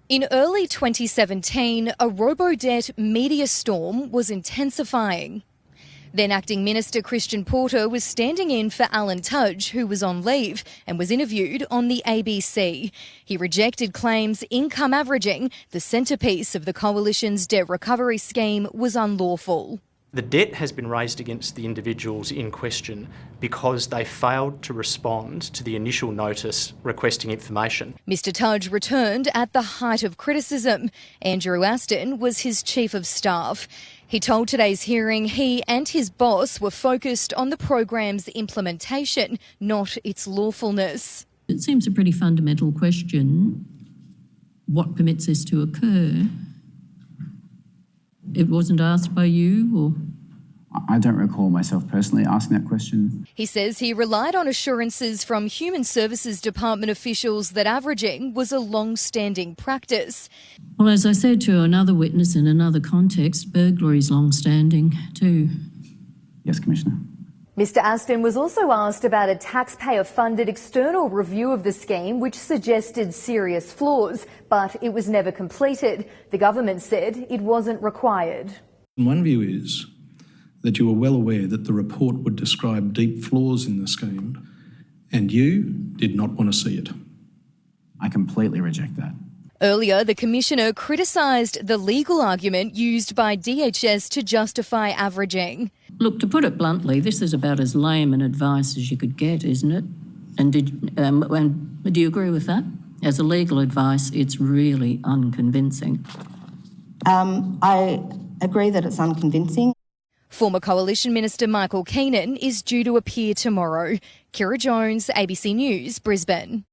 In early 2017, a Robodebt media storm was intensifying. Then Acting Minister Christian Porter was standing in for Alan Tudge, who was on leave and was interviewed on the ABC. He rejected claims income averaging, the centrepiece of the Coalition's debt recovery scheme, was unlawful. The debt has been raised against the individuals in question because they failed to respond to the initial notice requesting information. Mr Tudge returned at the height of criticism. Andrew Aston was his chief of staff. He told today's hearing he and his boss were focused on the program's implementation, not its lawfulness. It seems a pretty fundamental question. What permits this to occur? It wasn't asked by you, or? I don't recall myself personally asking that question. He says he relied on assurances from Human Services Department officials that averaging was a long-standing practice. Well, as I said to another witness in another context, burglary is long-standing too. Yes, Commissioner. Mr Aston was also asked about a taxpayer-funded external review of the scheme which suggested serious flaws, but it was never completed. The government said it wasn't required. One view is that you were well aware that the report would describe deep flaws in the scheme, and you did not want to see it. I completely reject that. Earlier, the Commissioner criticised the legal argument used by DHS to justify averaging. Look, to put it bluntly, this is about as lame an advice as you could get, isn't it? And do you agree with that? As a legal advice, it's really unconvincing. I agree that it's unconvincing. Former Coalition Minister Michael Keenan is due to appear tomorrow. Kira Jones, ABC News, Brisbane.